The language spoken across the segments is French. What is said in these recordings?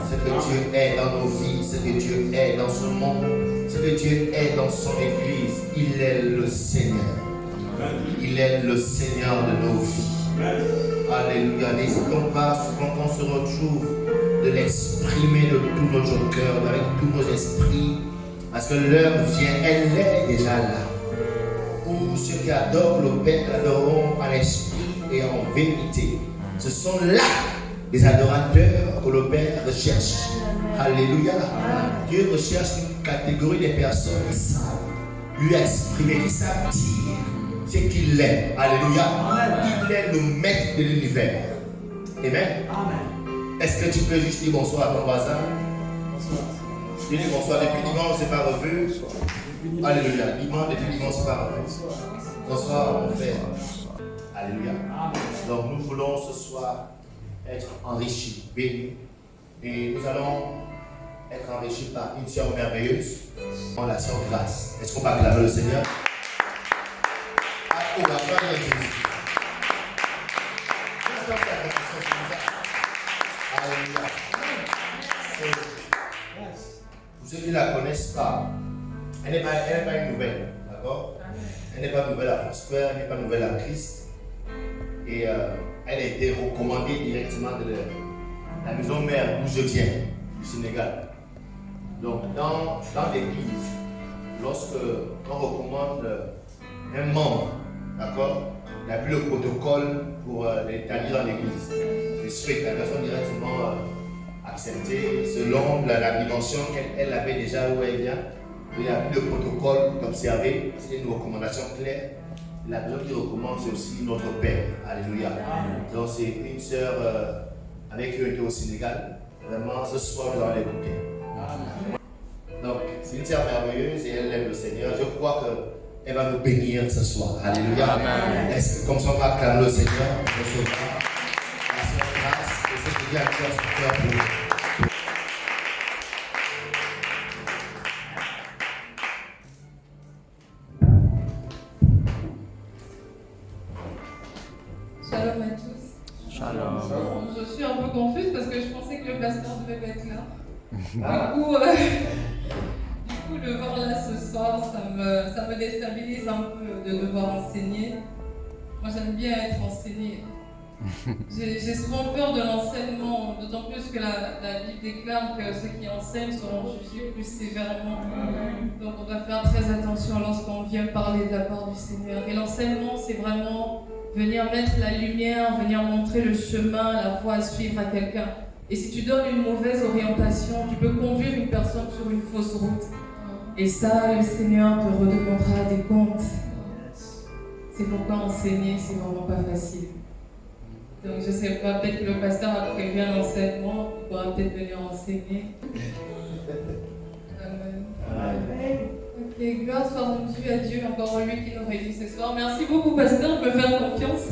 Ce que Dieu est dans nos vies, ce que Dieu est dans ce monde, ce que Dieu est dans son Église, il est le Seigneur. Il est le Seigneur de nos vies. Alléluia. N'hésitons pas, souvent qu'on se retrouve, de l'exprimer de tout notre cœur, avec tous nos esprits, parce que l'heure vient, elle est déjà là. Où ceux qui adorent le Père l'adoreront en esprit et en vérité. Ce sont là les adorateurs que le Père recherche. Alléluia. Dieu recherche une catégorie de personnes qui savent lui exprimer, qui savent dire ce qu'il est. Alléluia. Il est le maître de l'univers. Amen. Est-ce que tu peux juste dire bonsoir à ton voisin? Bonsoir. Tu dis bonsoir. Depuis dimanche, on ne s'est pas revu. Alléluia. Dimanche, depuis dimanche, on ne s'est pas revu. Bonsoir, mon frère. Alléluia. Donc, nous voulons ce soir être enrichis, bénis. Et nous allons être enrichis par une sœur merveilleuse, en la sœur Grâce. Est-ce qu'on va acclamer le Seigneur? On va faire un Jésus. Alléluia. Pour ceux qui ne la connaissent pas, elle n'est pas une nouvelle, d'accord? Elle n'est pas nouvelle à Prosper, elle n'est pas nouvelle à Christ. Et elle a été recommandée directement de la maison mère d'où je viens, du Sénégal. Donc, dans l'église, lorsque on recommande un membre, d'accord, il n'y a plus le protocole pour l'établir dans l'église. C'est strict, la personne directement acceptée selon la dimension qu'elle avait déjà où elle vient. Il n'y a plus de protocole d'observer, c'est une recommandation claire. La personne qui recommande, c'est aussi notre Père. Alléluia. Donc, c'est une sœur avec qui on était au Sénégal. Vraiment, ce soir, nous allons l'écouter. Donc, c'est une sœur merveilleuse et elle aime le Seigneur. Je crois qu'elle va nous bénir ce soir. Alléluia. Est-ce que, comme ça, on va acclamer le Seigneur, recevoir la sœur Grâce et ce qu'il y a à cœur sur le cœur pour nous. Shalom à tous. Shalom. Je suis un peu confuse parce que je pensais que le pasteur devait être là. Ah. Du coup, le voir là ce soir, ça me déstabilise un peu de devoir enseigner. Moi, j'aime bien être enseignée. J'ai souvent peur de l'enseignement, d'autant plus que la Bible déclare que ceux qui enseignent seront jugés plus sévèrement. Donc, on doit faire très attention lorsqu'on vient parler de la part du Seigneur. Et l'enseignement, c'est vraiment venir mettre la lumière, venir montrer le chemin, la voie à suivre à quelqu'un. Et si tu donnes une mauvaise orientation, tu peux conduire une personne sur une fausse route. Et ça, le Seigneur te redemandera des comptes. C'est pourquoi enseigner, c'est vraiment pas facile. Donc je sais pas, peut-être que le pasteur a prévu un enseignement, il pourra peut-être venir enseigner. Amen. Ok, gloire soit rendue à Dieu, encore lui qui nous réunit ce soir. Merci beaucoup, pasteur, de me faire confiance.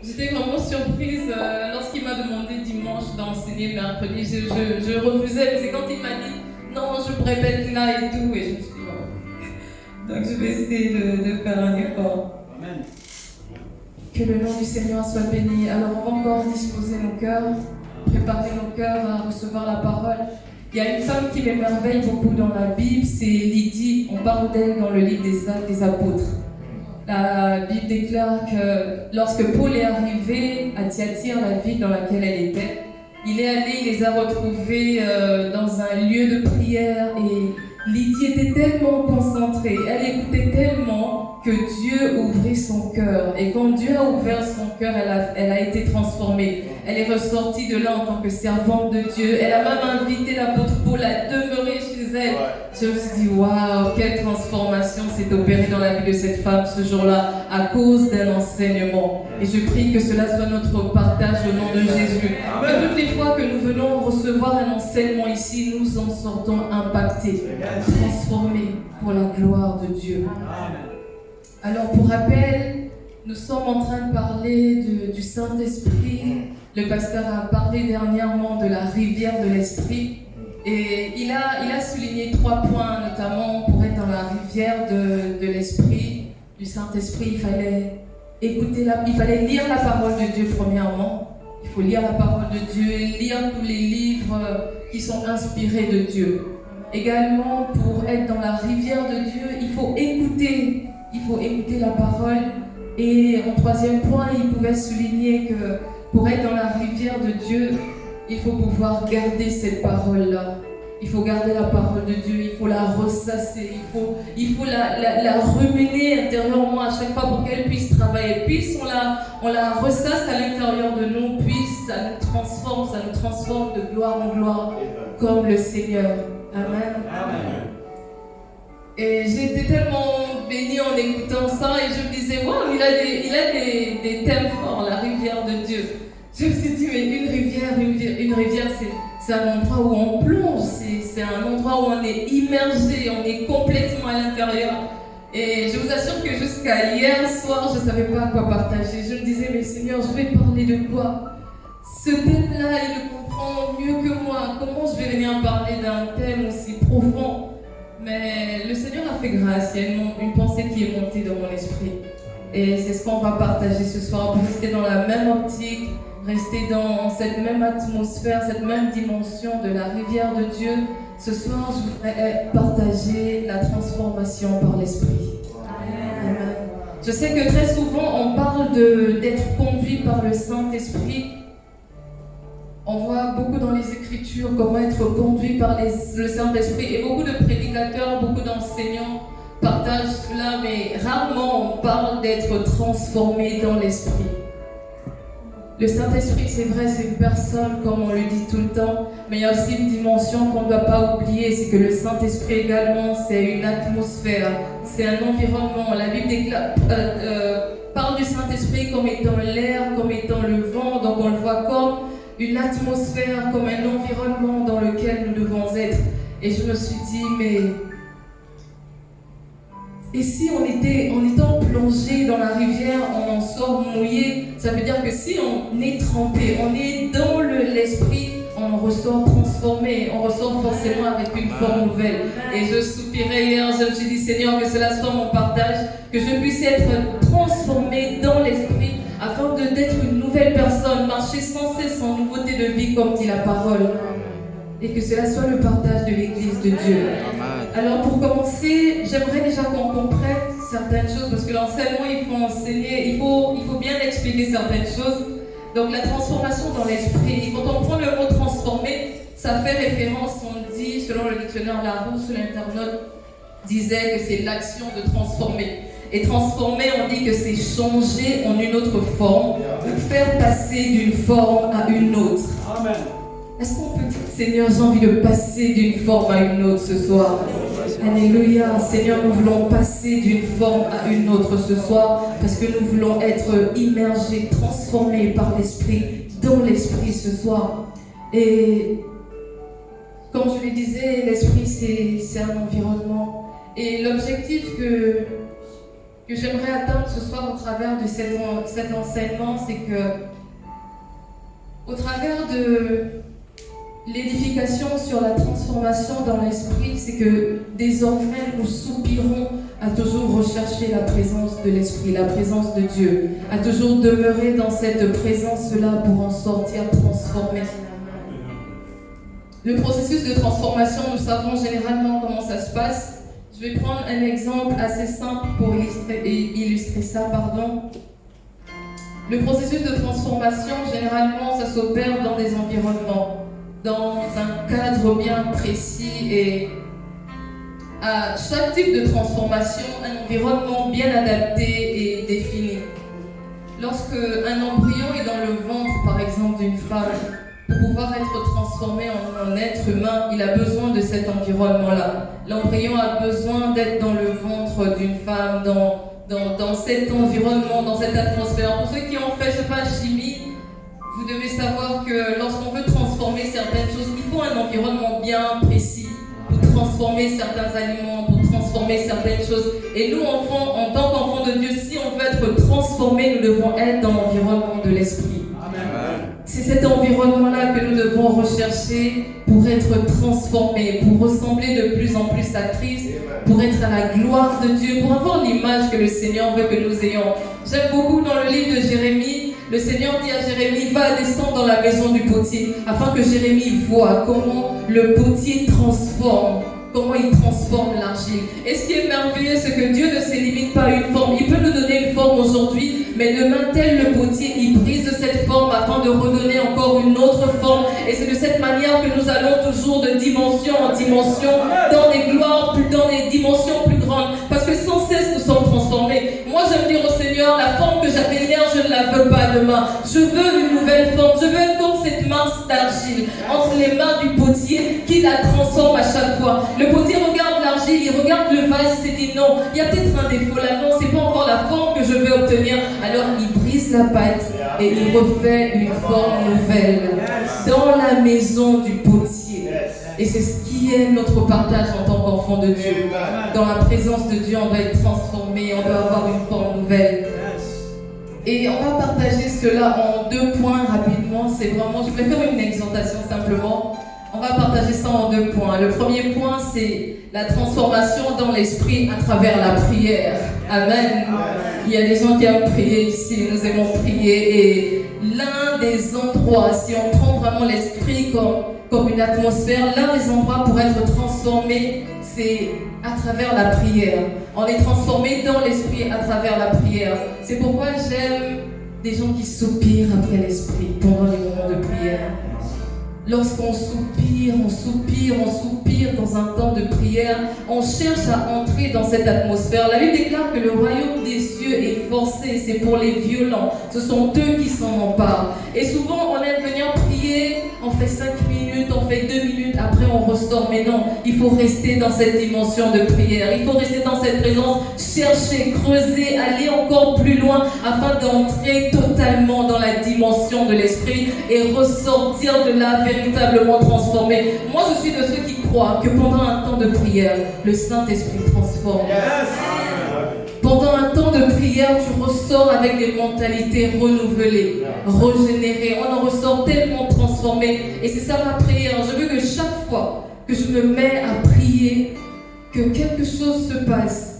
J'étais vraiment surprise lorsqu'il m'a demandé dimanche d'enseigner mercredi. Je refusais, mais c'est quand il m'a dit non, je pourrais être là et tout. Et je me suis dit, oh. Donc je vais essayer de faire un effort. Amen. Que le nom du Seigneur soit béni. Alors on va encore disposer nos cœurs, préparer nos cœurs à recevoir la parole. Il y a une femme qui m'émerveille beaucoup dans la Bible, c'est Lydie. On parle d'elle dans le livre des Actes des Apôtres. La Bible déclare que lorsque Paul est arrivé à Thyatire, la ville dans laquelle elle était, il est allé, il les a retrouvés dans un lieu de prière et Lydie était tellement concentrée, elle écoutait tellement que Dieu ouvrait son cœur. Et quand Dieu a ouvert son cœur, elle a été transformée. Elle est ressortie de là en tant que servante de Dieu. Elle a même invité l'apôtre Paul à demeurer chez elle. Je me suis dit, waouh, quelle transformation s'est opérée dans la vie de cette femme ce jour-là à cause d'un enseignement. Et je prie que cela soit notre partage au nom de Jésus. Que toutes les fois que nous venons recevoir un enseignement ici, nous en sortons impactés, transformés pour la gloire de Dieu. Alors pour rappel, nous sommes en train de parler du Saint-Esprit. Le pasteur a parlé dernièrement de la rivière de l'Esprit. Et il a souligné 3 points, notamment pour être dans la rivière de l'Esprit, du Saint-Esprit, il fallait lire la parole de Dieu premièrement. Il faut lire la parole de Dieu, lire tous les livres livres qui sont inspirés de Dieu. Également, pour être dans la rivière de Dieu, il faut écouter la parole. Et en troisième point, il pouvait souligner que pour être dans la rivière de Dieu, il faut pouvoir garder cette parole-là. Il faut garder la parole de Dieu, il faut la ressasser, il faut la ruminer intérieurement à chaque fois pour qu'elle puisse travailler. Puis on la ressasse à l'intérieur de nous, puis ça nous transforme de gloire en gloire comme le Seigneur. Amen. Amen. Et j'étais tellement bénie en écoutant ça et je me disais, waouh, il a des thèmes forts, la rivière de Dieu. Je me suis dit, mais une rivière, c'est un endroit où on plonge, c'est un endroit où on est immergé, on est complètement à l'intérieur. Et je vous assure que jusqu'à hier soir, je ne savais pas quoi partager. Je me disais, mais Seigneur, je vais parler de quoi? Ce thème-là, il le comprend mieux que moi. Comment je vais venir parler d'un thème aussi profond? Mais le Seigneur a fait grâce, il y a une pensée qui est montée dans mon esprit. Et c'est ce qu'on va partager ce soir, pour rester dans la même optique, rester dans cette même atmosphère, cette même dimension de la rivière de Dieu. Ce soir, je voudrais partager la transformation par l'Esprit. Amen. Je sais que très souvent, on parle d'être conduit par le Saint-Esprit. On voit beaucoup dans les Écritures comment être conduit par le Saint-Esprit. Et beaucoup de prédicateurs, beaucoup d'enseignants partagent cela, mais rarement on parle d'être transformé dans l'Esprit. Le Saint-Esprit, c'est vrai, c'est une personne, comme on le dit tout le temps, mais il y a aussi une dimension qu'on ne doit pas oublier, c'est que le Saint-Esprit également, c'est une atmosphère, c'est un environnement. La Bible parle du Saint-Esprit comme étant l'air, comme étant le vent, donc on le voit comme une atmosphère, comme un environnement dans lequel nous devons être. Et je me suis dit, mais et si en étant plongé dans la rivière, on en sort mouillé, ça veut dire que si on est trempé, on est dans l'esprit, on ressort transformé, on ressort forcément avec une forme nouvelle. Et je soupirais hier, je me suis dit, Seigneur, que cela soit mon partage, que je puisse être transformé dans l'esprit, afin d'être une nouvelle personne, marcher sans cesse en nouveauté de vie, comme dit la parole. Et que cela soit le partage de l'Église de Dieu. Alors pour commencer, j'aimerais déjà qu'on comprenne certaines choses, parce que l'enseignement, il faut enseigner, il faut bien expliquer certaines choses. Donc la transformation dans l'esprit, quand on prend le mot transformer, ça fait référence, on dit, selon le dictionnaire Larousse, l'internaute disait que c'est l'action de transformer. Et transformer, on dit que c'est changer en une autre forme, ou faire passer d'une forme à une autre. Amen. Est-ce qu'on peut dire, Seigneur, j'ai envie de passer d'une forme à une autre ce soir? Alléluia. Seigneur, nous voulons passer d'une forme à une autre ce soir, parce que nous voulons être immergés, transformés par l'Esprit, dans l'Esprit ce soir. Et comme je le disais, l'Esprit, c'est un environnement. Et l'objectif que j'aimerais atteindre ce soir au travers de cet enseignement, c'est que, au travers de l'édification sur la transformation dans l'esprit, c'est que désormais nous soupirons à toujours rechercher la présence de l'esprit, la présence de Dieu, à toujours demeurer dans cette présence-là pour en sortir transformé. Le processus de transformation, nous savons généralement comment ça se passe. Je vais prendre un exemple assez simple pour illustrer ça. Le processus de transformation, généralement, ça s'opère dans des environnements, dans un cadre bien précis, et à chaque type de transformation, un environnement bien adapté et défini. Lorsque un embryon est dans le ventre, par exemple, d'une femme, pour pouvoir être transformé en un être humain, il a besoin de cet environnement-là. L'embryon a besoin d'être dans le ventre d'une femme, dans cet environnement, dans cette atmosphère. Pour ceux qui ont fait, je sais pas, chimie, vous devez savoir que lorsqu'on veut transformer certaines choses, il faut un environnement bien précis pour transformer certains aliments, pour transformer certaines choses. Et nous, enfants, en tant qu'enfants de Dieu, si on veut être transformés, nous devons être dans l'environnement de l'esprit. C'est cet environnement-là que nous devons rechercher pour être transformés, pour ressembler de plus en plus à Christ, pour être à la gloire de Dieu, pour avoir l'image que le Seigneur veut que nous ayons. J'aime beaucoup dans le livre de Jérémie, le Seigneur dit à Jérémie, va descendre dans la maison du potier, afin que Jérémie voie comment le potier transforme. Comment il transforme l'argile. Et ce qui est merveilleux, c'est que Dieu ne se limite pas à une forme. Il peut nous donner une forme aujourd'hui, mais demain, tel le potier, il brise cette forme afin de redonner encore une autre forme. Et c'est de cette manière que nous allons toujours de dimension en dimension, dans des gloires, dans des dimensions plus grandes. Parce que sans cesse, nous sommes transformés. Moi, j'aime dire au Seigneur, la forme que j'avais hier, je ne la veux pas demain. Je veux une nouvelle forme. Je veux être comme cette masse d'argile entre les mains du potier qui la transforme à chaque fois. Le potier regarde l'argile, il regarde le vase, il s'est dit non, il y a peut-être un défaut là, non, c'est pas encore la forme que je veux obtenir. Alors il brise la pâte et il refait une forme nouvelle dans la maison du potier. Et c'est ce qui est notre partage en tant qu'enfant de Dieu. Dans la présence de Dieu, on doit être transformé, on doit avoir une forme nouvelle. Et on va partager cela en 2 points rapidement. C'est vraiment, je vais faire une exhortation simplement. On va partager ça en 2 points. Le premier point, c'est la transformation dans l'esprit à travers la prière. Amen. Il y a des gens qui aiment prier ici, nous aimons prier. Et l'un des endroits, si on prend vraiment l'esprit comme une atmosphère, l'un des endroits pour être transformé, c'est à travers la prière. On est transformé dans l'esprit à travers la prière. C'est pourquoi j'aime des gens qui soupirent après l'esprit pendant les moments de prière. Lorsqu'on soupire, on soupire, on soupire dans un temps de prière, on cherche à entrer dans cette atmosphère. La Bible déclare que le royaume des cieux est forcé, c'est pour les violents. Ce sont eux qui s'en emparent. Et souvent, on aime venir prier, on fait 5 minutes, on fait 2 minutes, après on ressort. Mais non, il faut rester dans cette dimension de prière. Il faut rester dans cette présence, chercher, creuser, aller encore plus loin afin d'entrer totalement dans la dimension de l'esprit et ressortir de là véritablement transformé. Moi, je suis de ceux qui croient que pendant un temps de prière, le Saint-Esprit transforme. Pendant un temps de prière, tu ressors avec des mentalités renouvelées, régénérées. On en ressort tellement transformé. Et c'est ça ma prière. Je veux que chaque fois que je me mets à prier, que quelque chose se passe,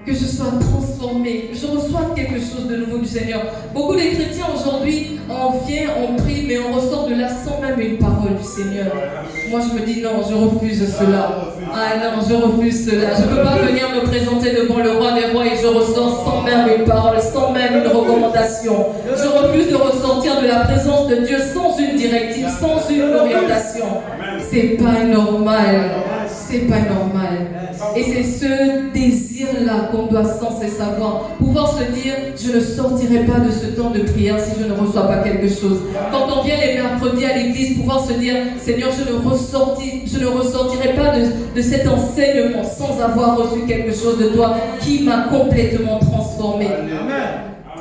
que je sois transformé, que je reçoive quelque chose de nouveau du Seigneur. Beaucoup de chrétiens aujourd'hui, on vient, on prie, mais on ressort de là sans même une parole du Seigneur. Moi, je me dis non, je refuse cela. Ah non, je refuse cela. Je ne peux pas venir me présenter devant le roi des rois et je ressors sans même une parole, sans même une recommandation. Je refuse de ressortir de la présence de Dieu sans une directive, sans une orientation. C'est pas normal. C'est pas normal. Et c'est ce désir-là qu'on doit sans cesse avoir. Pouvoir se dire, je ne sortirai pas de ce temps de prière si je ne reçois pas quelque chose. Quand on vient les mercredis à l'église, pouvoir se dire, Seigneur, je ne ressortirai pas de cet enseignement sans avoir reçu quelque chose de toi qui m'a complètement transformé.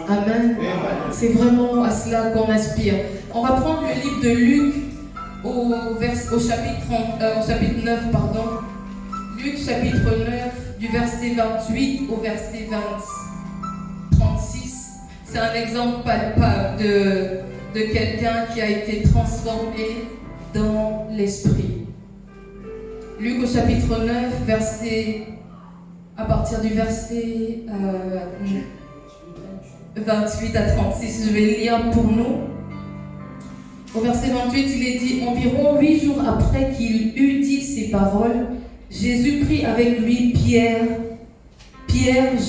Amen. C'est vraiment à cela qu'on aspire. On va prendre le livre de Luc au chapitre 9, pardon. Luc chapitre 9, du verset 28 au verset 36. C'est un exemple palpable de quelqu'un qui a été transformé dans l'esprit. Luc au chapitre 9, à partir du verset 28 à 36, je vais lire pour nous. Au verset 28, il est dit, environ 8 jours après qu'il eut dit ces paroles, Jésus prit avec lui Pierre,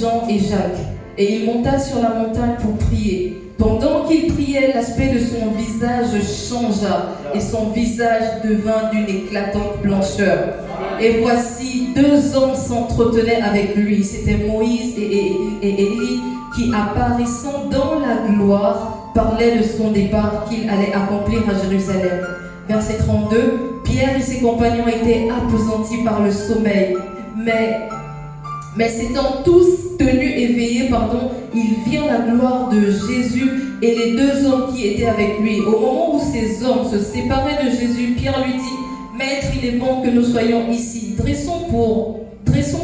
Jean et Jacques, et il monta sur la montagne pour prier. Pendant qu'il priait, l'aspect de son visage changea, et son visage devint d'une éclatante blancheur. Et voici 2 hommes s'entretenaient avec lui, c'était Moïse et Élie, qui apparaissant dans la gloire, parlaient de son départ qu'il allait accomplir à Jérusalem. Verset 32, Pierre et ses compagnons étaient appesantis par le sommeil, mais s'étant tous tenus éveillés, ils virent la gloire de Jésus et les 2 hommes qui étaient avec lui. Au moment où ces hommes se séparaient de Jésus, Pierre lui dit, Maître, il est bon que nous soyons ici. Dressons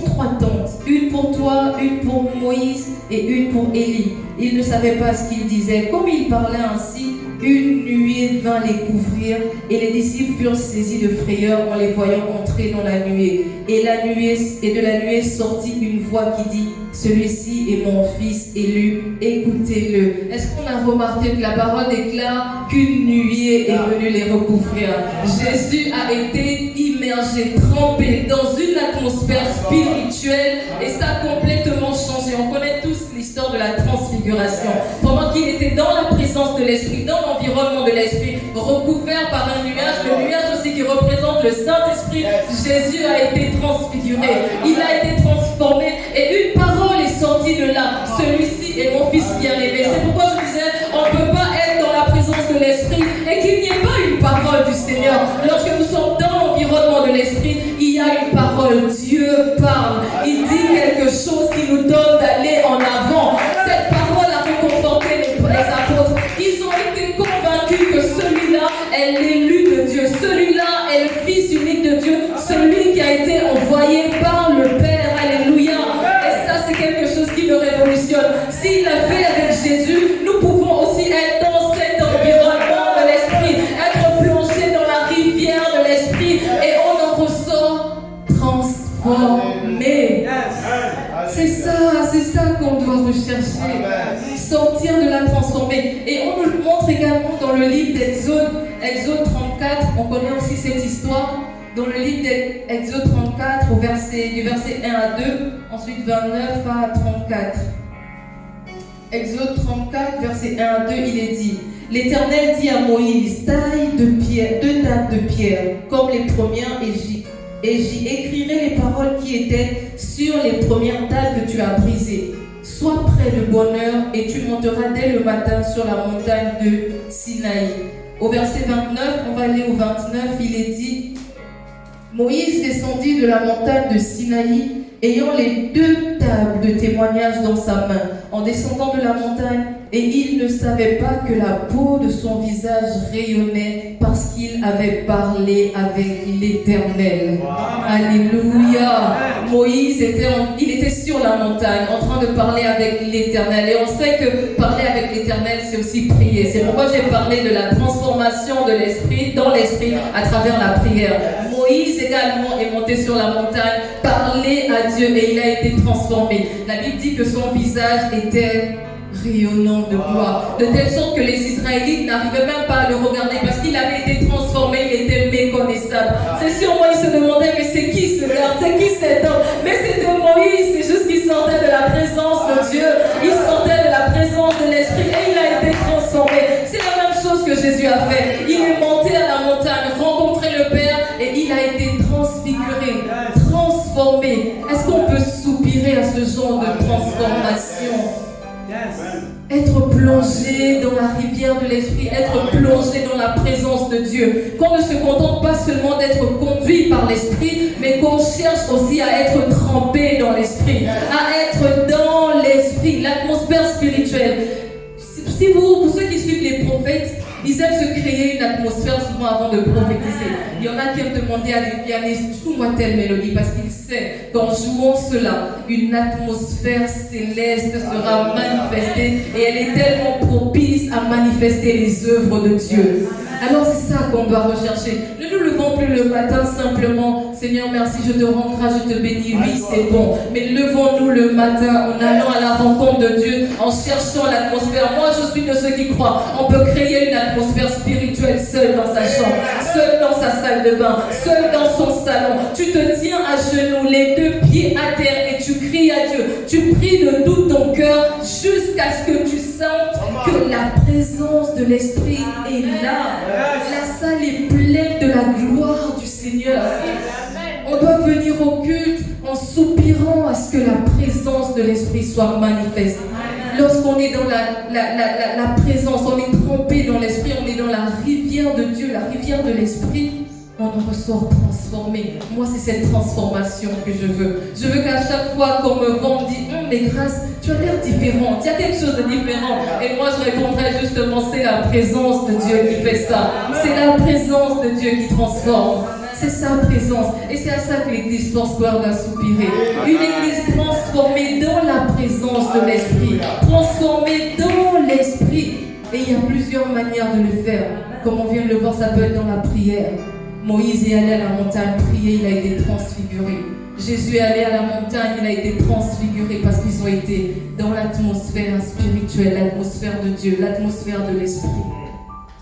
3 tentes, une pour toi, une pour Moïse et une pour Élie. Il ne savait pas ce qu'il disait. Comme il parlait ainsi, une nuée vint les couvrir, et les disciples furent saisis de frayeur en les voyant entrer dans la nuée. Et de la nuée sortit une voix qui dit: celui-ci est mon fils élu, écoutez-le. Est-ce qu'on a remarqué que la parole déclare qu'une nuée est venue les recouvrir? Jésus a été immergé, trempé dans une atmosphère spirituelle, et ça a complètement changé. On connaît tous l'histoire de la transfiguration. Pendant qu'il était dans la présence de l'Esprit, dans l'environnement de l'Esprit, recouvert par un nuage, le nuage aussi qui représente le Saint-Esprit, Jésus a été transfiguré, il a été transformé, et une parole est sortie de là: celui-ci est mon fils bien-aimé. C'est pourquoi je disais, on ne peut pas être dans la présence de l'Esprit et qu'il n'y ait pas une parole du Seigneur. Lorsque nous sommes dans l'environnement de l'Esprit, il y a une parole. Dieu parle, il dit quelque chose qui nous donne d'aller en avant. Cette parole a réconforté les apôtres. Ils ont été convaincus que celui-là est l'élu de Dieu, celui-là est le Fils unique de Dieu, celui qui a été envoyé par le Père. Alléluia. Et ça, c'est quelque chose qui me révolutionne. S'il l'a fait avec Jésus, nous pouvons aussi être dans cet environnement de l'Esprit, être plongé dans la rivière de l'Esprit, et on en ressort transformé. C'est ça qu'on doit rechercher. Sortir de la transformée. Et on nous le montre également dans le livre d'Exode, Exode 34. On connaît aussi cette histoire. Dans le livre d'Exode 34, du verset 1 à 2, ensuite 29 à 34. Exode 34, verset 1 à 2, il est dit: l'Éternel dit à Moïse: taille deux tables de pierre, comme les premières, et j'y écrirai les paroles qui étaient sur les premières tables que tu as brisées. Sois prêt de bonne heure, et tu monteras dès le matin sur la montagne de Sinaï. Au verset 29, on va aller au 29, il est dit: Moïse descendit de la montagne de Sinaï, ayant les deux tables de témoignage dans sa main, en descendant de la montagne, et il ne savait pas que la peau de son visage rayonnait parce qu'il avait parlé avec l'Éternel. Wow. Alléluia. Moïse était sur la montagne en train de parler avec l'Éternel, et on sait que parler avec l'Éternel, c'est aussi prier. C'est pourquoi j'ai parlé de la transformation de l'esprit dans l'esprit à travers la prière. Moïse également est monté sur la montagne, parler à Dieu, et il a été transformé. La Bible dit que son visage était rayonnant de gloire, de telle sorte que les Israélites n'arrivaient même pas à le regarder parce qu'il avait été transformé, il était méconnaissable. C'est sûrement, ils se demandaient: mais c'est qui ce gars, c'est qui cet homme? Mais c'était Moïse, c'est juste qu'il sortait de la présence de Dieu, il sortait de la présence de l'Esprit, et il a été transformé. C'est la même chose que Jésus a fait. Il est monté à la montagne, rencontré le Père, et il a été transfiguré, transformé. Est-ce qu'on peut soupirer à ce genre de transformation? Être plongé dans la rivière de l'Esprit, être plongé dans la présence de Dieu. Qu'on ne se contente pas seulement d'être conduit par l'Esprit, mais qu'on cherche aussi à être trempé dans l'Esprit, à être dans l'Esprit, l'atmosphère spirituelle. Pour ceux qui suivent les prophètes, ils aiment se créer une atmosphère souvent avant de prophétiser. Il y en a qui aiment demander à des pianistes: joue-moi telle mélodie, parce qu'ils savent qu'en jouant cela, une atmosphère céleste sera manifestée, et elle est tellement propice à manifester les œuvres de Dieu. Alors c'est ça qu'on doit rechercher. Ne nous levons plus le matin simplement: Seigneur merci, je te rends grâce, je te bénis, oui c'est bon. Mais levons-nous le matin en allant à la rencontre de Dieu, en cherchant l'atmosphère. Moi je suis de ceux qui croient. On peut créer une atmosphère spirituelle seul dans sa chambre, seul dans sa salle de bain, seul dans son salon. Tu te tiens à genoux, les deux pieds à terre, et tu cries à Dieu. Tu pries de tout ton cœur jusqu'à ce que tu sentes que la présence de l'Esprit est là. La salle est pleine de la gloire du Seigneur. On doit venir au culte en soupirant à ce que la présence de l'Esprit soit manifeste. Lorsqu'on est dans la présence, on est trempé dans l'Esprit, on est dans la rivière de Dieu, la rivière de l'Esprit, on en ressort transformé. Moi, c'est cette transformation que je veux. Je veux qu'à chaque fois qu'on me voit, on me dit: mais grâce, tu as l'air différente, il y a quelque chose de différent. Et moi, je répondrai justement: c'est la présence de Dieu qui fait ça. C'est la présence de Dieu qui transforme. C'est sa présence. Et c'est à ça que l'église Foursquare va soupirer. Une église transformée dans la présence de l'Esprit. Transformée dans l'Esprit. Et il y a plusieurs manières de le faire. Comme on vient de le voir, ça peut être dans la prière. Moïse est allé à la montagne prier, il a été transfiguré. Jésus est allé à la montagne, il a été transfiguré parce qu'ils ont été dans l'atmosphère spirituelle, l'atmosphère de Dieu, l'atmosphère de l'Esprit.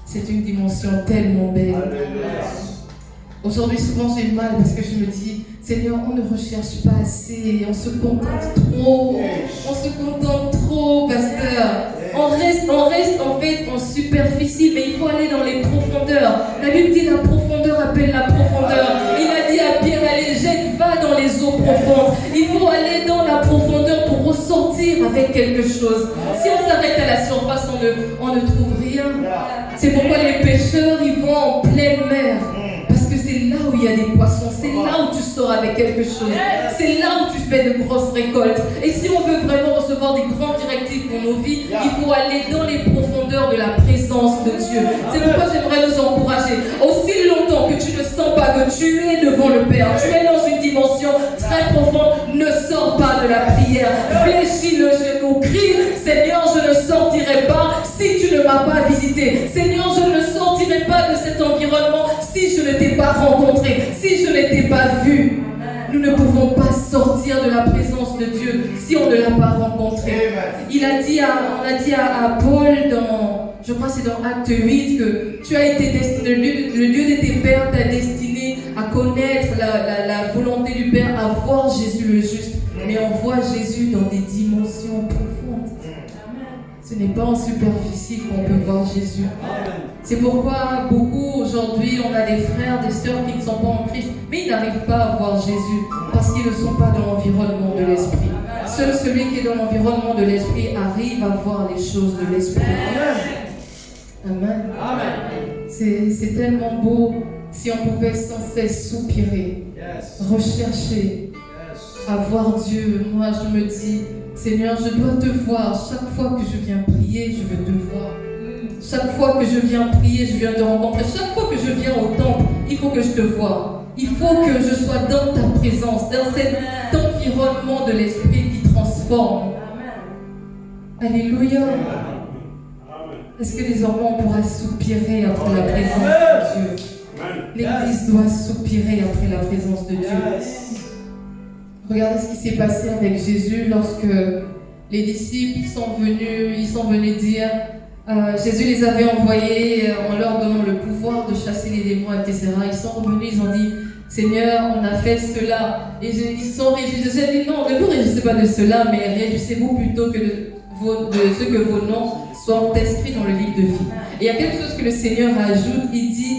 C'est une dimension tellement belle. Aujourd'hui, souvent, j'ai mal parce que je me dis, Seigneur, on ne recherche pas assez, on se contente trop, pasteur. On reste en fait en superficie, mais il faut aller dans les profondeurs. La Bible dit la profondeur appelle la profondeur. Il a dit à Pierre, allez, jette, va dans les eaux profondes. Il faut aller dans la profondeur pour ressortir avec quelque chose. Si on s'arrête à la surface, on ne trouve rien. C'est pourquoi les pêcheurs, ils vont en pleine mer. Parce que c'est là où il y a des poissons, c'est là où tu sors avec quelque chose, c'est là où tu fais de grosses récoltes. Et si on veut vraiment recevoir des grandes directives pour nos vies, il faut aller dans les profondeurs de la présence de Dieu. C'est pourquoi j'aimerais nous encourager. Aussi longtemps que tu ne sens pas que tu es devant le Père, tu es dans une dimension très profonde, ne sors pas de la prière. Fléchis le genou, crie, Seigneur, je ne sortirai pas si tu ne m'as pas visité. Seigneur, je ne sortirai pas de cet environnement si je ne t'ai pas rencontré, si je ne t'ai pas vu. Nous ne pouvons pas sortir de la présence de Dieu si on ne l'a pas rencontré. On a dit à Paul, je crois que c'est dans Acte 8, que tu as été destiné, le Dieu de tes pères t'a destiné à connaître la volonté du Père, à voir Jésus le juste. Mais on voit Jésus dans des dimensions profondes. Ce n'est pas en superficie qu'on peut voir Jésus. C'est pourquoi beaucoup aujourd'hui, on a des frères, des sœurs qui ne sont pas en Christ, mais ils n'arrivent pas à voir Jésus parce qu'ils ne sont pas dans l'environnement de l'Esprit. Seul celui qui est dans l'environnement de l'Esprit arrive à voir les choses de l'Esprit. Amen. C'est tellement beau si on pouvait sans cesse soupirer, rechercher, à voir Dieu. Moi, je me dis, Seigneur, je dois te voir. Chaque fois que je viens prier, je veux te voir. Chaque fois que je viens prier, je viens te rencontrer. Chaque fois que je viens au temple, il faut que je te voie. Il faut que je sois dans ta présence, dans cet environnement de l'Esprit qui transforme. Alléluia. Est-ce que désormais on pourra soupirer après la présence de Dieu? L'Église doit soupirer après la présence de Dieu. Regardez ce qui s'est passé avec Jésus lorsque les disciples sont venus dire, Jésus les avait envoyés en leur donnant le pouvoir de chasser les démons, etc. Ils sont revenus, ils ont dit, Seigneur, on a fait cela. Et ils sont réjouis. Jésus a dit, non, ne vous réjouissez pas de cela, mais réjouissez-vous plutôt que de ce que vos noms soient inscrits dans le livre de vie. Et il y a quelque chose que le Seigneur ajoute, il dit,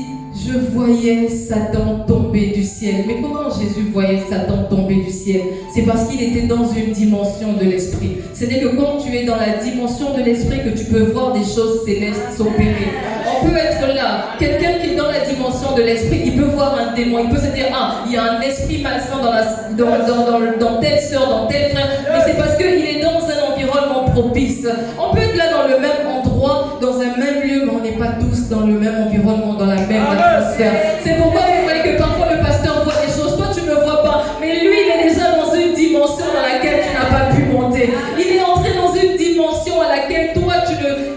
je voyais Satan tomber du ciel. Mais comment Jésus voyait Satan tomber du ciel? C'est parce qu'il était dans une dimension de l'esprit. Ce n'est que quand tu es dans la dimension de l'esprit que tu peux voir des choses célestes s'opérer. On peut être là, quelqu'un qui est dans la dimension de l'esprit, il peut voir un démon, il peut se dire, ah, il y a un esprit malsain dans telle sœur, dans tel frère, mais c'est parce qu'il est dans un environnement propice. On peut être là dans le même endroit, dans un même lieu, mais on n'est pas tous dans le même environnement, dans la même atmosphère. C'est pourquoi vous voyez que parfois le pasteur voit des choses, toi tu ne vois pas, mais lui il est déjà dans une dimension dans laquelle tu n'as pas pu monter. Il est entré dans une dimension à laquelle toi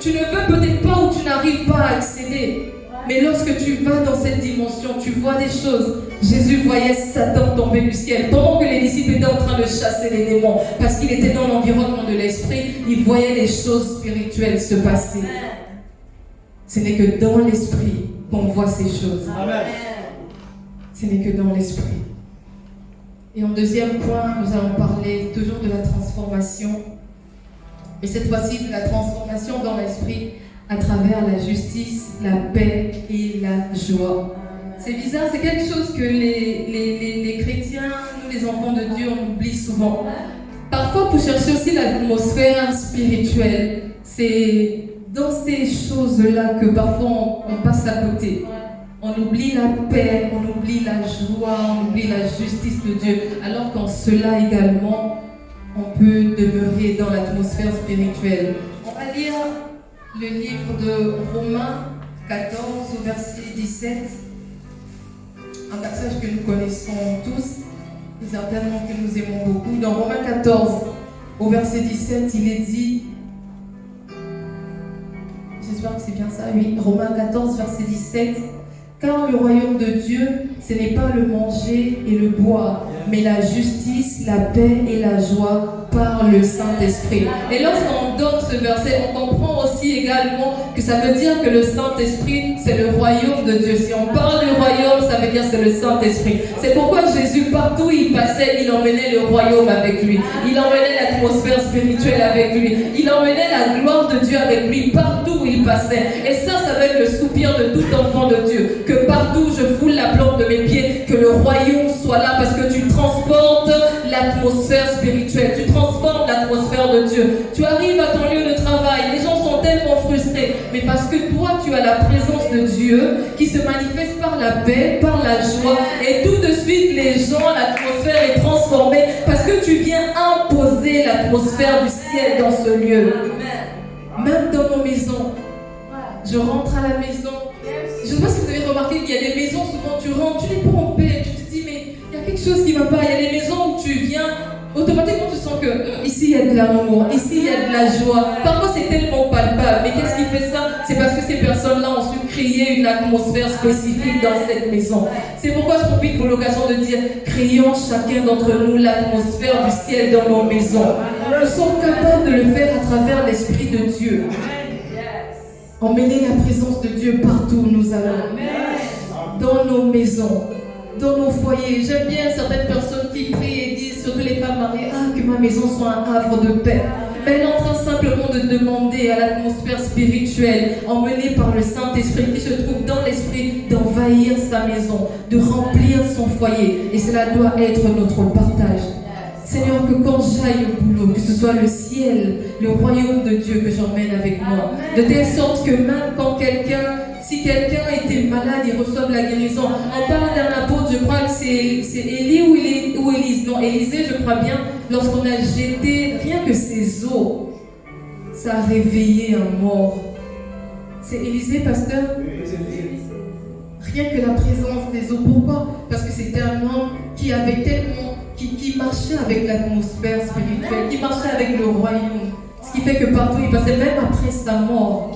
tu ne veux peut-être pas ou tu n'arrives pas à accéder. Mais lorsque tu vas dans cette dimension, tu vois des choses. Jésus voyait Satan tomber du ciel. Pendant que les disciples étaient en train de chasser les démons, parce qu'il était dans l'environnement de l'esprit, il voyait les choses spirituelles se passer. Ce n'est que dans l'esprit qu'on voit ces choses. Amen. Ce n'est que dans l'esprit. Et en deuxième point, nous allons parler toujours de la transformation. Et cette fois-ci, de la transformation dans l'esprit à travers la justice, la paix et la joie. C'est bizarre, c'est quelque chose que les chrétiens, nous les enfants de Dieu, on oublie souvent. Parfois, pour chercher aussi l'atmosphère spirituelle, c'est dans ces choses-là que parfois on passe à côté. On oublie la paix, on oublie la joie, on oublie la justice de Dieu, alors qu'en cela également, on peut demeurer dans l'atmosphère spirituelle. On va lire le livre de Romains 14 au verset 17, un passage que nous connaissons tous, et certainement que nous aimons beaucoup. Dans Romains 14 au verset 17, il est dit, j'espère Romains 14, verset 17. Car le royaume de Dieu, ce n'est pas le manger et le boire, mais la justice, la paix et la joie par le Saint-Esprit. Et lorsqu'on donne ce verset, on comprend aussi également que ça veut dire que le Saint-Esprit, c'est le royaume de Dieu. Si on parle du royaume, ça veut dire que c'est le Saint-Esprit. C'est pourquoi Jésus, partout où il passait, il emmenait le royaume avec lui. Il emmenait l'atmosphère spirituelle avec lui. Il emmenait la gloire de Dieu avec lui partout où il passait. Et ça va être le soupir de tout enfant de Dieu. Que partout je foule la plante de mes pieds, que le royaume soit là parce que tu transportes l'atmosphère spirituelle, tu transformes l'atmosphère de Dieu. Tu arrives à ton lieu de travail, les gens sont tellement frustrés, mais parce que toi tu as la présence de Dieu qui se manifeste par la paix, par la joie, et tout de suite les gens, l'atmosphère est transformée parce que tu viens imposer l'atmosphère du ciel dans ce lieu. Même dans nos maisons, je rentre à la maison. Je ne sais pas si vous avez remarqué qu'il y a des maisons, souvent tu rentres, tu n'es pas en paix, tu te dis mais il y a quelque chose qui ne va pas. Il y a des maisons où tu viens, automatiquement tu sens que ici il y a de l'amour, ici il y a de la joie. Parfois c'est tellement palpable, mais qu'est-ce qui fait ça? C'est parce que ces personnes-là ont su créer une atmosphère spécifique dans cette maison. C'est pourquoi je profite pour l'occasion de dire, créons chacun d'entre nous l'atmosphère du ciel dans nos maisons. Nous sommes capables de le faire à travers l'Esprit de Dieu. Emmenez la présence de Dieu partout où nous allons. Dans nos maisons, dans nos foyers. J'aime bien certaines personnes qui prient et disent, surtout les femmes mariées, que ma maison soit un havre de paix. Mais elle est en train simplement de demander à l'atmosphère spirituelle, emmenée par le Saint-Esprit qui se trouve dans l'esprit, d'envahir sa maison, de remplir son foyer. Et cela doit être notre partage. Seigneur, que quand j'aille au boulot, que ce soit le ciel, le royaume de Dieu que j'emmène avec moi, de telle sorte que même quand si quelqu'un était malade, il reçoit la guérison. On parle d'un apôtre, je crois que c'est Élie ou Élise. Non, Élisée, je crois bien, lorsqu'on a jeté rien que ses eaux, ça a réveillé un mort. C'est Élisée, pasteur? Rien que la présence des eaux. Pourquoi? Parce que c'était un homme qui avait tellement... Qui marchait avec l'atmosphère spirituelle, qui marchait avec le royaume. Ce qui fait que partout il passait, même après sa mort,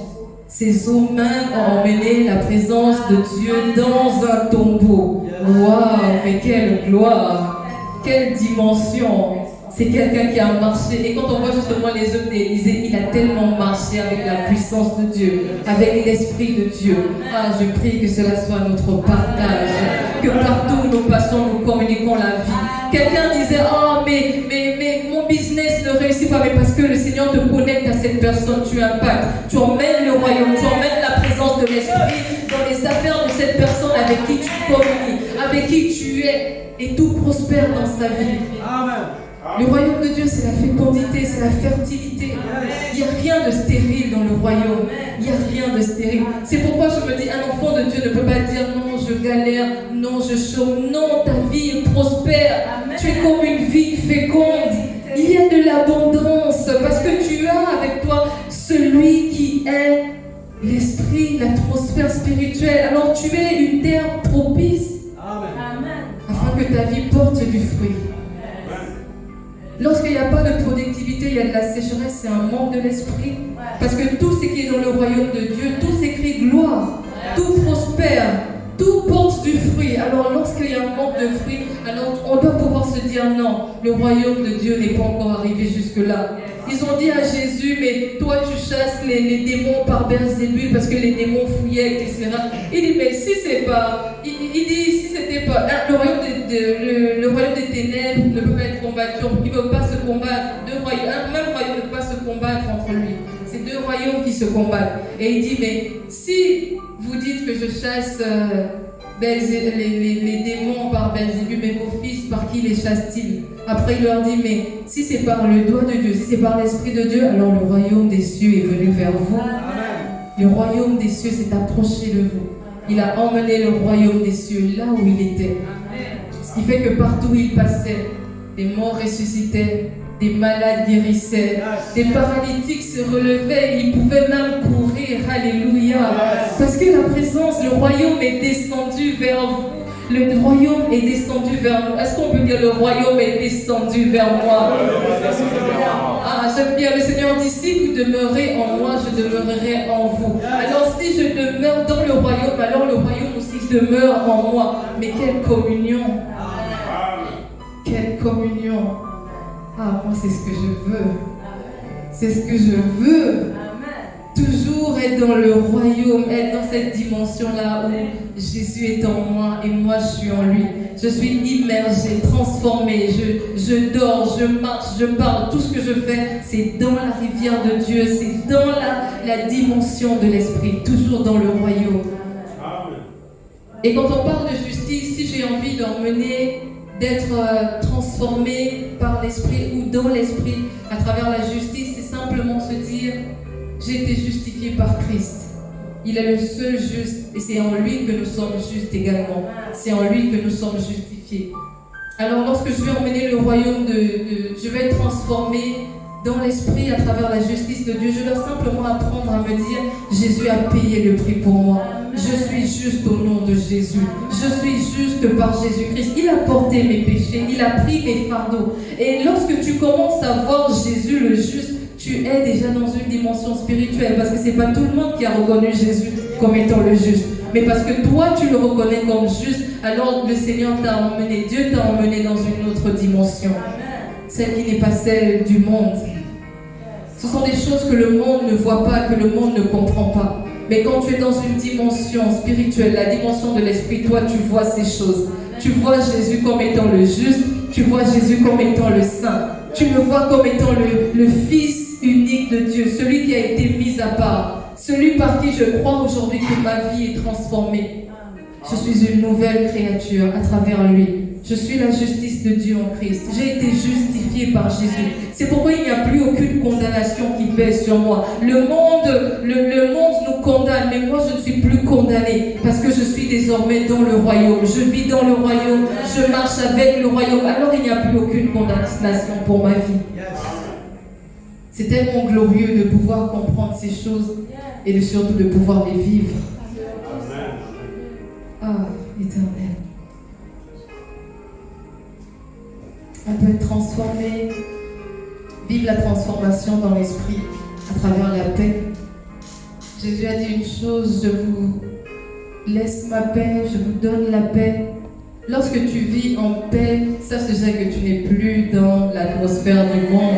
ses eaux même ont emmené la présence de Dieu dans un tombeau. Waouh, mais quelle gloire, quelle dimension. C'est quelqu'un qui a marché. Et quand on voit justement les œuvres d'Élisée, il a tellement marché avec la puissance de Dieu, avec l'Esprit de Dieu. Je prie que cela soit notre partage. Que partout où nous passons, nous communiquons la vie. Quelqu'un disait, mais mon business ne réussit pas. Mais parce que le Seigneur te connecte à cette personne, tu impactes. Tu emmènes le royaume, tu emmènes la présence de l'Esprit dans les affaires de cette personne avec qui tu communiques, avec qui tu es. Et tout prospère dans sa vie. Amen. Le royaume de Dieu, c'est la fécondité, c'est la fertilité. Il n'y a rien de stérile dans le royaume. Il n'y a rien de stérile. C'est pourquoi je me dis, un enfant de Dieu ne peut pas dire non, je galère, non, je chôme. Non, ta vie prospère. Tu es comme une vigne féconde. Il y a de l'abondance parce que tu as avec toi celui qui est l'esprit, l'atmosphère spirituelle. Alors tu es une terre propice. Amen. Afin que ta vie porte du fruit. Lorsqu'il n'y a pas de productivité, il y a de la sécheresse, c'est un manque de l'esprit. Parce que tout ce qui est dans le royaume de Dieu, tout s'écrit gloire, tout prospère, tout porte du fruit. Alors lorsqu'il y a un manque de fruit, alors on doit pouvoir se dire non, le royaume de Dieu n'est pas encore arrivé jusque-là. Ils ont dit à Jésus, mais toi tu chasses les démons par Belzébul parce que les démons fouillaient, etc. Il dit, mais si c'est pas... Il dit, si c'était pas... Le royaume des ténèbres ne peut pas être combattu. Il ne peut pas se combattre. Un même royaume ne peut pas se combattre entre lui. C'est deux royaumes qui se combattent. Et il dit, mais si vous dites que je chasse les démons par Belzébul, mais vos fils, par qui les chassent-ils? Après, il leur dit, mais si c'est par le doigt de Dieu, si c'est par l'Esprit de Dieu, alors le royaume des cieux est venu vers vous. Amen. Le royaume des cieux s'est approché de vous. Il a emmené le royaume des cieux là où il était. Amen. Ce qui fait que partout où il passait, des morts ressuscitaient, des malades guérissaient, des paralytiques se relevaient, ils pouvaient même courir. Alléluia. Parce que la présence, le royaume est descendu vers vous. Le royaume est descendu vers nous. Est-ce qu'on peut dire le royaume est descendu vers moi? Ah, j'aime bien. Le Seigneur dit, si vous demeurez en moi, je demeurerai en vous. Alors si je demeure dans le royaume, alors le royaume aussi demeure en moi. Mais quelle communion! Quelle communion! Ah, moi c'est ce que je veux. C'est ce que je veux. Toujours être dans le royaume, être dans cette dimension-là où Jésus est en moi et moi je suis en lui. Je suis immergée, transformée, je dors, je marche, je parle. Tout ce que je fais, c'est dans la rivière de Dieu, c'est dans la dimension de l'esprit, toujours dans le royaume. Et quand on parle de justice, si j'ai envie d'emmener, d'être transformé par l'esprit ou dans l'esprit à travers la justice, c'est simplement se dire: j'ai été justifié par Christ. Il est le seul juste et c'est en lui que nous sommes justes également. C'est en lui que nous sommes justifiés. Alors lorsque je vais emmener le royaume je vais être transformé dans l'esprit à travers la justice de Dieu, je dois simplement apprendre à me dire: Jésus a payé le prix pour moi. Je suis juste au nom de Jésus. Je suis juste par Jésus-Christ. Il a porté mes péchés, il a pris mes fardeaux. Et lorsque tu commences à voir Jésus le juste, tu es déjà dans une dimension spirituelle, parce que c'est pas tout le monde qui a reconnu Jésus comme étant le juste, mais parce que toi tu le reconnais comme juste, alors le Seigneur t'a emmené, Dieu t'a emmené dans une autre dimension, celle qui n'est pas celle du monde. Ce sont des choses que le monde ne voit pas, que le monde ne comprend pas. Mais quand tu es dans une dimension spirituelle, la dimension de l'esprit, toi tu vois ces choses. Tu vois Jésus comme étant le juste, tu vois Jésus comme étant le saint, tu le vois comme étant le Fils unique de Dieu, celui qui a été mis à part, celui par qui je crois aujourd'hui que ma vie est transformée. Je suis une nouvelle créature à travers lui. Je suis la justice de Dieu en Christ. J'ai été justifié par Jésus. C'est pourquoi il n'y a plus aucune condamnation qui pèse sur moi. Le monde nous condamne, mais moi je ne suis plus condamné parce que je suis désormais dans le royaume. Je vis dans le royaume, je marche avec le royaume. Alors il n'y a plus aucune condamnation pour ma vie. C'est tellement glorieux de pouvoir comprendre ces choses et surtout de pouvoir les vivre. Ah, Éternel. On peut être transformé, vivre la transformation dans l'esprit à travers la paix. Jésus a dit une chose: je vous laisse ma paix, je vous donne la paix. Lorsque tu vis en paix, sache déjà que tu n'es plus dans l'atmosphère du monde.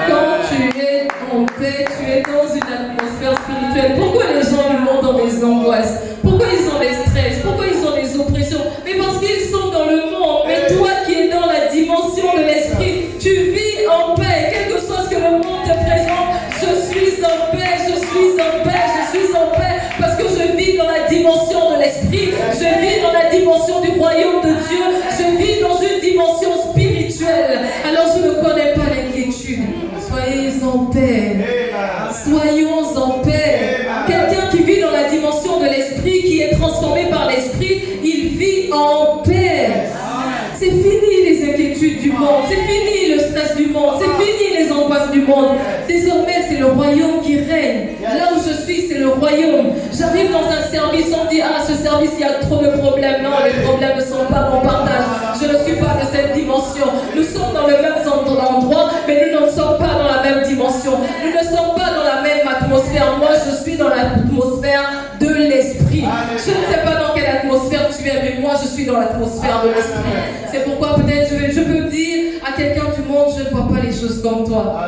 Quand tu es en paix, tu es dans une atmosphère spirituelle. Pourquoi les gens du monde ont des angoisses? Pourquoi ils ont des stress? Pourquoi ils ont des oppressions? Mais parce qu'ils sont dans le monde. Mais toi qui es dans la dimension de l'esprit, tu vis en paix. Quel que soit ce que le monde te présente, je suis en paix, je suis en paix, je suis en paix. Parce que je vis dans la dimension de l'esprit. Je vis dans la dimension du royaume de Dieu. Je vis dans une dimension spirituelle. Alors je ne connais pas l'inquiétude. Soyez en paix. Soyons en paix. Quelqu'un qui vit dans la dimension de l'esprit, qui est transformé par l'esprit, il vit en paix. C'est fini les inquiétudes du monde. C'est fini le stress du monde. C'est fini les angoisses du monde. Désormais, c'est le royaume qui règne. Là où je suis, c'est le royaume. J'arrive dans un service, on me dit: ah, ce service, il y a trop de problèmes. Non, les problèmes ne sont pas mon partage. Je ne suis pas de cette dimension. Nous sommes dans le même endroit, mais nous ne sommes pas dans la même dimension. Nous ne sommes pas dans la même atmosphère. Moi, je suis dans l'atmosphère de l'esprit. Je ne sais pas dans quelle atmosphère tu es, mais moi, je suis dans l'atmosphère de l'esprit. C'est pourquoi peut-être je peux dire à quelqu'un du monde: je ne vois pas les choses comme toi.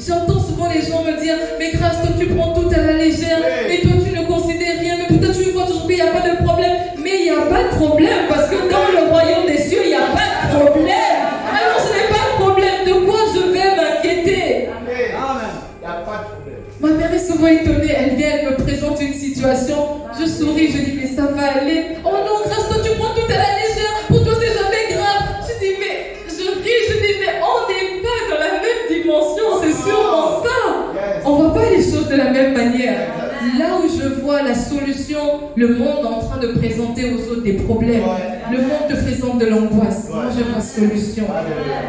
J'entends souvent les gens me dire: mais grâce, toi tu prends tout à la légère, mais toi tu ne considères rien, mais peut-être tu vois toujours qu'il n'y a pas de problème. Mais il n'y a pas de problème, parce que dans le royaume des cieux, il n'y a pas de problème. Alors ce n'est pas de problème. De quoi je vais m'inquiéter? Ma mère est souvent étonnée, elle vient, elle me présente une situation, je souris, je dis: mais ça va aller. Oh non, grâce, toi tu prends tout à la légère, pour toi c'est jamais grave. Je dis: mais je ris, je dis: mais on n'est pas dans la même dimension, c'est sûrement ça. On ne voit pas les choses de la même manière. Là où je vois la solution, le monde en train de présenter aux autres des problèmes. Le monde te présente de l'angoisse. Moi, je vois solution.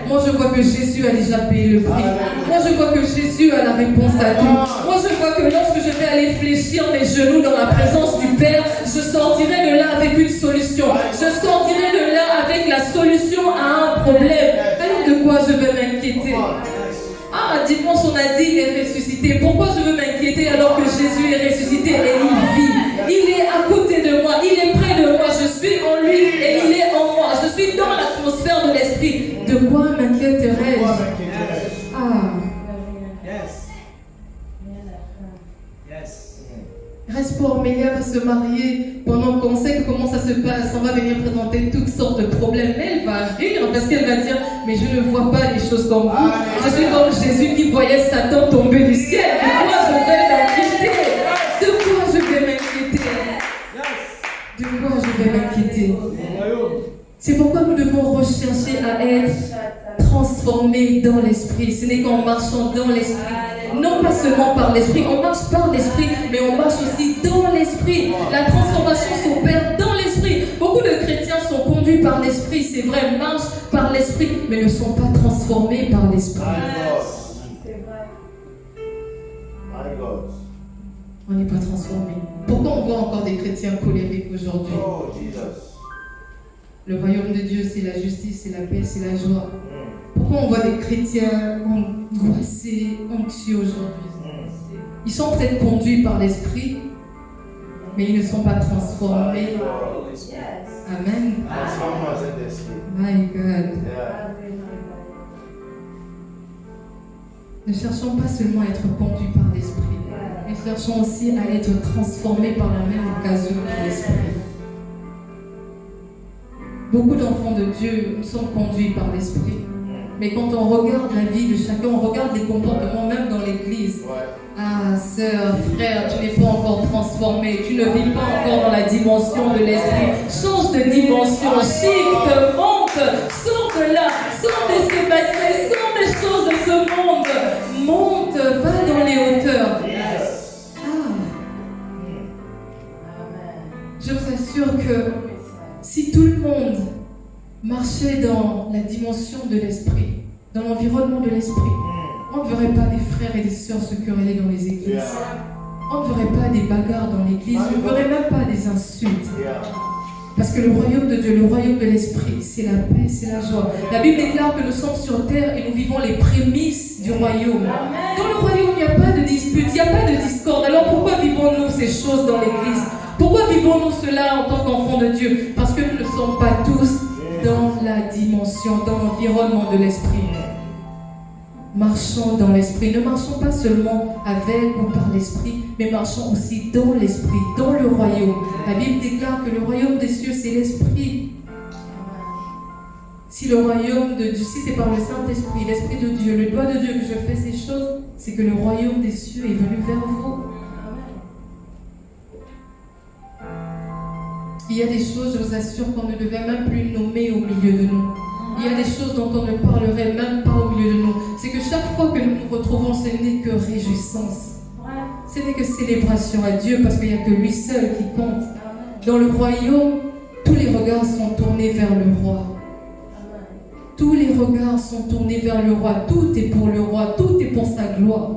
Moi, je vois que Jésus a déjà payé le prix. Moi, je vois que Jésus a la réponse à tout. Moi, je vois fois que lorsque je vais aller fléchir mes genoux dans la présence du Père, je sortirai de là avec une solution. Je sortirai de là avec la solution à un problème. Alors de quoi je vais m'inquiéter? Ah, dimanche on a dit il est ressuscité. Pourquoi je veux m'inquiéter alors que Jésus est ressuscité et il vit? Il est à côté de moi, il est près de moi, je suis en lui et il est en moi. Je suis dans l'atmosphère de l'esprit. De quoi m'inquiéterais-je? Ah. Reste pas Ormélia va se marier pendant qu'on sait comment ça se passe. On va venir présenter toutes sortes de problèmes. Mais elle va rire parce qu'elle va dire mais je ne vois pas les choses comme vous. Je suis comme Jésus qui voyait Satan tomber du ciel. De quoi je vais m'inquiéter? De quoi je vais m'inquiéter? C'est pourquoi nous devons rechercher à être transformés dans l'esprit. Ce n'est qu'en marchant dans l'esprit. Non pas seulement par l'esprit, on marche par l'esprit, mais on marche aussi dans l'esprit. La transformation s'opère dans l'esprit. Beaucoup de chrétiens sont conduits par l'esprit, c'est vrai, marchent par l'esprit, mais ne sont pas transformés par l'esprit. C'est vrai. On n'est pas transformés. Pourquoi on voit encore des chrétiens colériques aujourd'hui? Le royaume de Dieu, c'est la justice, c'est la paix, c'est la joie. Pourquoi on voit des chrétiens angoissés, anxieux aujourd'hui? Ils sont peut-être conduits par l'esprit, mais ils ne sont pas transformés. Amen. My God. Ne cherchons pas seulement à être conduits par l'esprit, mais cherchons aussi à être transformés par la même occasion de l'esprit. Beaucoup d'enfants de Dieu sont conduits par l'esprit. Mais quand on regarde la vie de chacun, on regarde les comportements même dans l'église. Ah, sœur, frère, tu n'es pas encore transformé. Tu ne vis pas encore dans la dimension de l'esprit. Change de dimension, shift, monte, sors de là, sors de ces bassins, sors des choses de ce monde. Monte, va dans les hauteurs. Ah. Je vous assure que si tout le monde marchait dans la dimension de l'esprit, dans l'environnement de l'esprit, on ne verrait pas des frères et des sœurs se quereller dans les églises. On ne verrait pas des bagarres dans l'église. On ne verrait même pas des insultes. Parce que le royaume de Dieu, le royaume de l'esprit, c'est la paix, c'est la joie. La Bible déclare que nous sommes sur terre et nous vivons les prémices du royaume. Dans le royaume, il n'y a pas de dispute, il n'y a pas de discorde. Alors pourquoi vivons-nous ces choses dans l'église? Pourquoi vivons-nous cela en tant qu'enfants de Dieu? Parce que nous ne sommes pas tous dans la dimension, dans l'environnement de l'esprit. Marchons dans l'esprit. Ne marchons pas seulement avec ou par l'esprit, mais marchons aussi dans l'esprit, dans le royaume. La Bible déclare que le royaume des cieux, c'est l'esprit. Si le royaume de Dieu, si c'est par le Saint-Esprit, l'Esprit de Dieu, le doigt de Dieu que je fais ces choses, c'est que le royaume des cieux est venu vers vous. Il y a des choses, je vous assure, qu'on ne devait même plus nommer au milieu de nous. Il y a des choses dont on ne parlerait même pas au milieu de nous. C'est que chaque fois que nous nous retrouvons, ce n'est que réjouissance. Ce n'est que célébration à Dieu, parce qu'il n'y a que lui seul qui compte. Dans le royaume, tous les regards sont tournés vers le roi. Tous les regards sont tournés vers le roi. Tout est pour le roi, tout est pour sa gloire.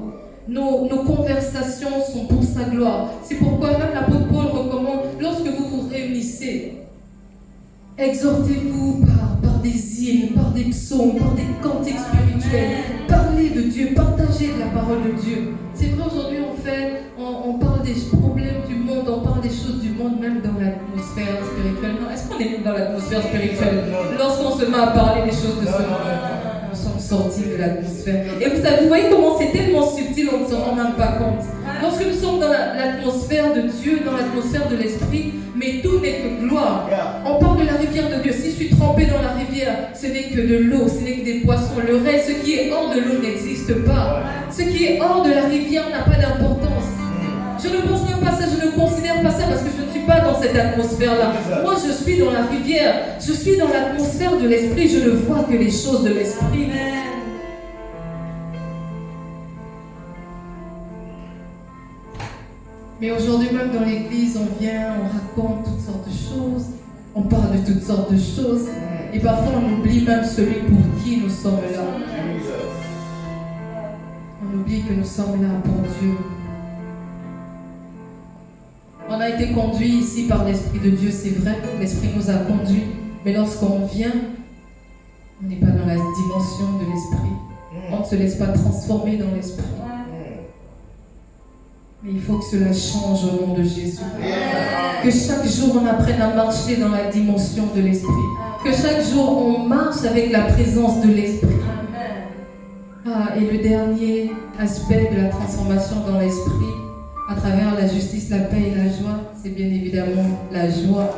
Nos conversations sont pour sa gloire. C'est pourquoi même l'apôtre Paul recommande, lorsque vous vous réunissez, exhortez-vous par des hymnes, par des psaumes, par des cantiques spirituels. Parlez de Dieu, partagez de la parole de Dieu. C'est vrai, aujourd'hui on parle des problèmes du monde, on parle des choses du monde, même dans l'atmosphère spirituelle. Non, est-ce qu'on est dans l'atmosphère spirituelle? Lorsqu'on se met à parler des choses de ce monde, nous sommes sortis de l'atmosphère. Et vous voyez comment c'est tellement subtil, on ne s'en rend même pas compte. Lorsque nous sommes dans l'atmosphère de Dieu, dans l'atmosphère de l'esprit, mais tout n'est que gloire. On parle de la rivière de Dieu. Si je suis trempé dans la rivière, ce n'est que de l'eau, ce n'est que des poissons. Le reste, ce qui est hors de l'eau n'existe pas. Ce qui est hors de la rivière n'a pas d'importance. Je ne pense même pas ça, je ne considère pas ça parce que je ne suis pas dans cette atmosphère-là. Moi, je suis dans la rivière, je suis dans l'atmosphère de l'esprit, je ne vois que les choses de l'esprit. Mais aujourd'hui, même dans l'église, on vient, on raconte toutes sortes de choses, on parle de toutes sortes de choses, et parfois on oublie même celui pour qui nous sommes là. On oublie que nous sommes là pour Dieu. a été conduit ici par l'Esprit de Dieu, c'est vrai. L'Esprit nous a conduits. Mais lorsqu'on vient, on n'est pas dans la dimension de l'Esprit. On ne se laisse pas transformer dans l'Esprit. Mais il faut que cela change au nom de Jésus. Que chaque jour on apprenne à marcher dans la dimension de l'Esprit. Que chaque jour on marche avec la présence de l'Esprit. Et le dernier aspect de la transformation dans l'Esprit, à travers la justice, la paix et la joie, c'est bien évidemment la joie.